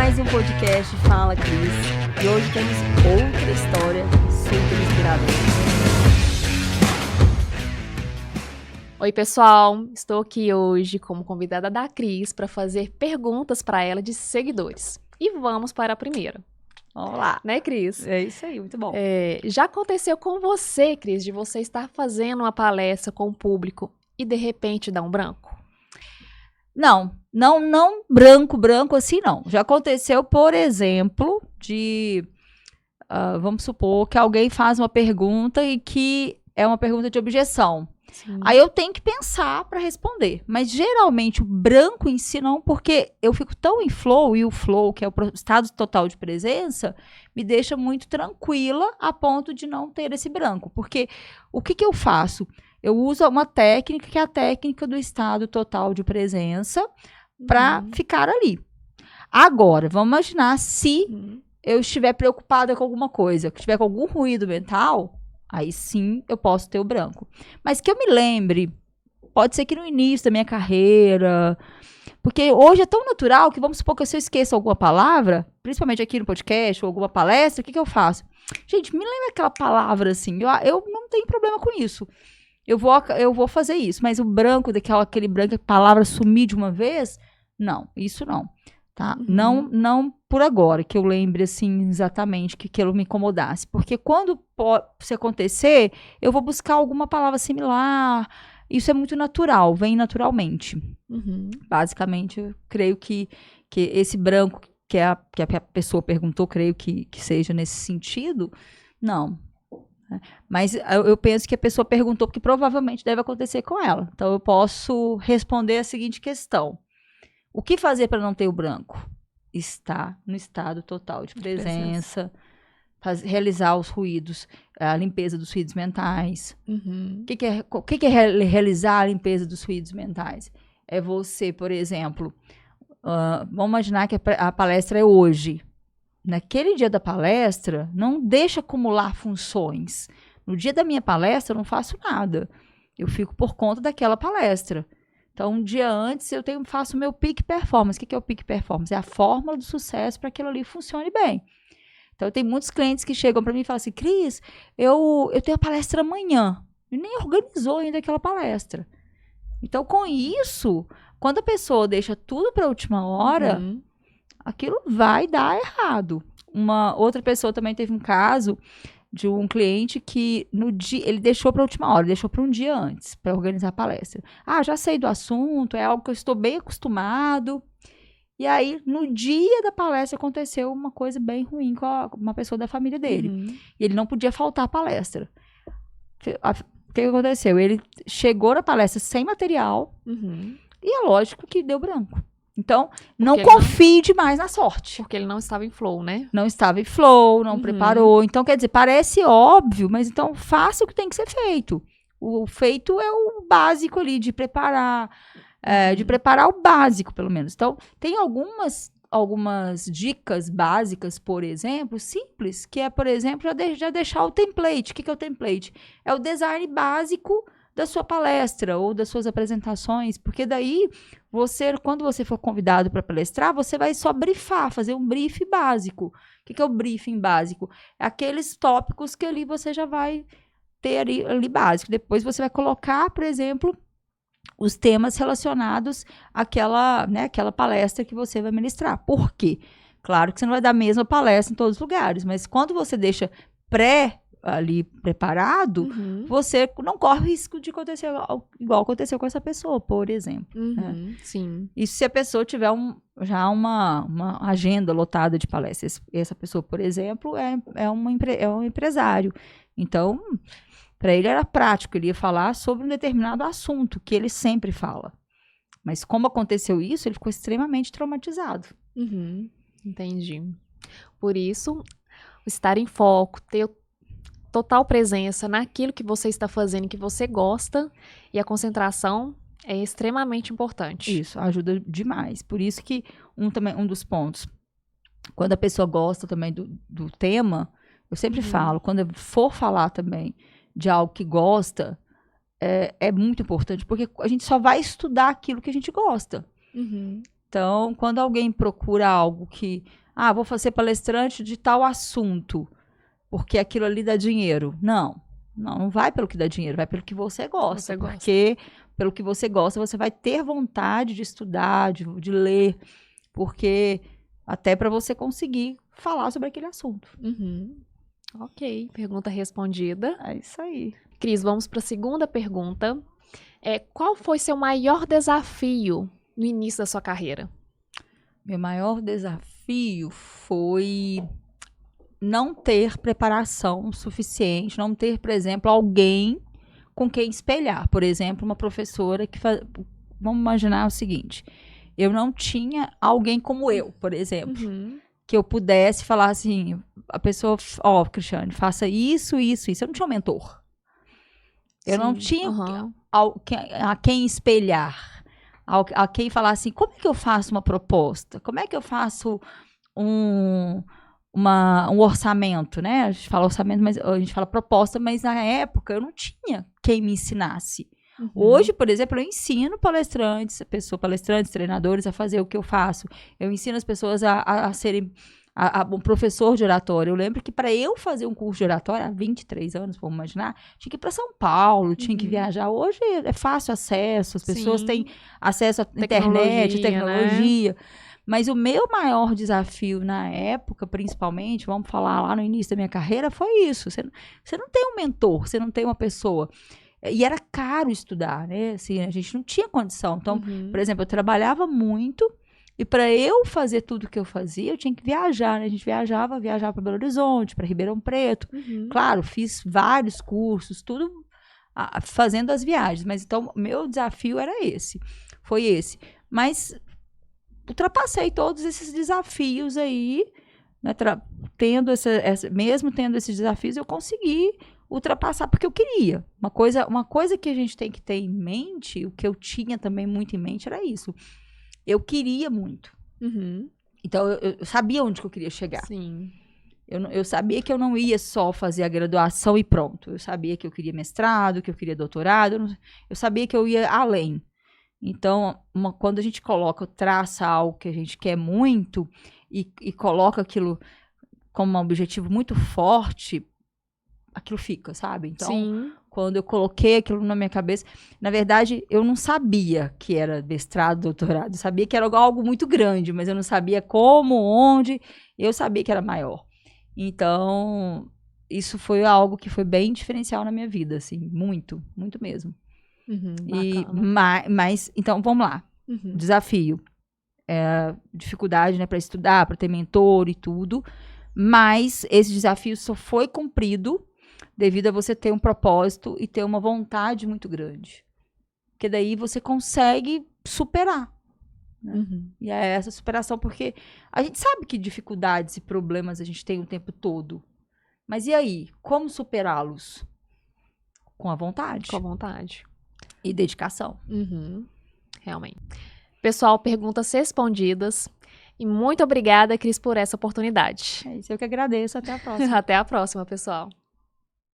mais um podcast Fala Cris. E hoje temos outra história super inspiradora. Oi, pessoal. Estou aqui hoje como convidada da Cris para fazer perguntas para ela de seguidores. E vamos para a primeira. Olá. Né, Cris? É isso aí, muito bom. Já aconteceu com você, Cris, de você estar fazendo uma palestra com o público e de repente dar um branco? Não branco assim não. Já aconteceu, por exemplo, vamos supor que alguém faz uma pergunta e que é uma pergunta de objeção. Sim. Aí eu tenho que pensar para responder. Mas geralmente o branco em si não, porque eu fico tão em flow, e o flow, que é o estado total de presença, me deixa muito tranquila a ponto de não ter esse branco. Porque o que eu faço? Eu uso uma técnica que é a técnica do estado total de presença para ficar ali. Agora, vamos imaginar se eu estiver preocupada com alguma coisa, que estiver com algum ruído mental, aí sim eu posso ter o branco. Mas que eu me lembre, pode ser que no início da minha carreira, porque hoje é tão natural que vamos supor que se eu esqueço alguma palavra, principalmente aqui no podcast ou alguma palestra, o que eu faço? Gente, me lembra aquela palavra assim, eu não tenho problema com isso. Eu vou fazer isso, mas o branco, aquele branco, a palavra sumir de uma vez, não, isso não, tá? Não por agora, que eu lembre, assim, exatamente que aquilo me incomodasse, porque quando se acontecer, eu vou buscar alguma palavra similar, isso é muito natural, vem naturalmente. Basicamente, eu creio que esse branco que a pessoa perguntou, creio que seja nesse sentido, não. Mas eu penso que a pessoa perguntou porque provavelmente deve acontecer com ela. Então, eu posso responder a seguinte questão. O que fazer para não ter o branco? Estar no estado total de presença, realizar os ruídos, a limpeza dos ruídos mentais. O que é realizar a limpeza dos ruídos mentais? É você, por exemplo, vamos imaginar que a palestra é hoje. Naquele dia da palestra, não deixa acumular funções. No dia da minha palestra, eu não faço nada. Eu fico por conta daquela palestra. Então, um dia antes, faço o meu peak performance. O que é o peak performance? É a fórmula do sucesso para que aquilo ali funcione bem. Então, tem muitos clientes que chegam para mim e falam assim, Cris, eu tenho a palestra amanhã. E nem organizou ainda aquela palestra. Então, com isso, quando a pessoa deixa tudo para a última hora, aquilo vai dar errado. Uma outra pessoa também teve um caso de um cliente que no dia ele deixou para a última hora, deixou para um dia antes para organizar a palestra. Já sei do assunto, é algo que eu estou bem acostumado. E aí, no dia da palestra, aconteceu uma coisa bem ruim com uma pessoa da família dele. E ele não podia faltar à palestra. O que aconteceu? Ele chegou na palestra sem material e é lógico que deu branco. Então, não confie demais na sorte. Porque ele não estava em flow, né? Não estava em flow, não preparou. Então, quer dizer, parece óbvio, mas então faça o que tem que ser feito. O feito é o básico ali, de preparar. De preparar o básico, pelo menos. Então, tem algumas dicas básicas, por exemplo, simples, que é, por exemplo, já deixar o template. O que é o template? É o design básico da sua palestra ou das suas apresentações, porque daí quando você for convidado para palestrar, você vai só brifar, fazer um brief básico. O que é o briefing básico? É aqueles tópicos que ali você já vai ter ali básico. Depois você vai colocar, por exemplo, os temas relacionados àquela palestra que você vai ministrar. Por quê? Claro que você não vai dar a mesma palestra em todos os lugares, mas quando você deixa ali preparado, você não corre o risco de acontecer igual aconteceu com essa pessoa, por exemplo. Sim. E se a pessoa tiver já uma agenda lotada de palestras, essa pessoa, por exemplo, é um empresário. Então, para ele era prático, ele ia falar sobre um determinado assunto que ele sempre fala. Mas como aconteceu isso, ele ficou extremamente traumatizado. Entendi. Por isso, estar em foco, ter total presença naquilo que você está fazendo, que você gosta, e a concentração é extremamente importante. Isso, ajuda demais. Por isso que um dos pontos, quando a pessoa gosta também do tema, eu sempre falo, quando eu for falar também de algo que gosta, é muito importante, porque a gente só vai estudar aquilo que a gente gosta. Então, quando alguém procura algo que, vou fazer palestrante de tal assunto, porque aquilo ali dá dinheiro. Não vai pelo que dá dinheiro, vai pelo que você gosta. Porque pelo que você gosta, você vai ter vontade de estudar, de ler, porque até para você conseguir falar sobre aquele assunto. Ok, pergunta respondida. É isso aí. Cris, vamos para a segunda pergunta. Qual foi seu maior desafio no início da sua carreira? Meu maior desafio foi não ter preparação suficiente, não ter, por exemplo, alguém com quem espelhar. Por exemplo, uma professora que vamos imaginar o seguinte, eu não tinha alguém como eu, por exemplo, que eu pudesse falar assim, a pessoa, Cristiane, faça isso, isso, isso. Eu não tinha um mentor. Eu não tinha a quem espelhar, a quem falar assim, como é que eu faço uma proposta? Como é que eu faço um orçamento, né? A gente fala orçamento, mas a gente fala proposta, mas na época eu não tinha quem me ensinasse. Hoje, por exemplo, eu ensino palestrantes, treinadores a fazer o que eu faço. Eu ensino as pessoas a serem um professor de oratória. Eu lembro que para eu fazer um curso de oratória, há 23 anos, vamos imaginar, tinha que ir para São Paulo, tinha que viajar. Hoje é fácil acesso, as pessoas têm acesso à internet, tecnologia. Né? Mas o meu maior desafio na época, principalmente, vamos falar lá no início da minha carreira, foi isso. Você não tem um mentor, você não tem uma pessoa. E era caro estudar, né? Assim, a gente não tinha condição. Então, por exemplo, eu trabalhava muito e para eu fazer tudo que eu fazia, eu tinha que viajar, né? A gente viajava para Belo Horizonte, para Ribeirão Preto. Claro, fiz vários cursos, tudo fazendo as viagens. Mas então, meu desafio era esse. Foi esse. Mas ultrapassei todos esses desafios aí, né? Mesmo tendo esses desafios, eu consegui ultrapassar, porque eu queria. Uma coisa que a gente tem que ter em mente, o que eu tinha também muito em mente era isso. Eu queria muito. Então, eu sabia onde que eu queria chegar. Sim. Eu sabia que eu não ia só fazer a graduação e pronto. Eu sabia que eu queria mestrado, que eu queria doutorado. Eu sabia que eu ia além. Então, quando a gente traça algo que a gente quer muito e coloca aquilo como um objetivo muito forte, aquilo fica, sabe? Então, quando eu coloquei aquilo na minha cabeça, na verdade, eu não sabia que era mestrado, doutorado. Eu sabia que era algo muito grande, mas eu não sabia como, onde. Eu sabia que era maior. Então, isso foi algo que foi bem diferencial na minha vida, assim, muito, muito mesmo. Mas, então, vamos lá. Desafio. Dificuldade, né, para estudar, para ter mentor e tudo. Mas esse desafio só foi cumprido devido a você ter um propósito e ter uma vontade muito grande. Porque daí você consegue superar. Né? E é essa superação, porque a gente sabe que dificuldades e problemas a gente tem o tempo todo. Mas e aí? Como superá-los? Com a vontade. Com a vontade. E dedicação. Realmente. Pessoal, perguntas respondidas. E muito obrigada, Cris, por essa oportunidade. É isso, eu que agradeço. Até a próxima. Até a próxima, pessoal.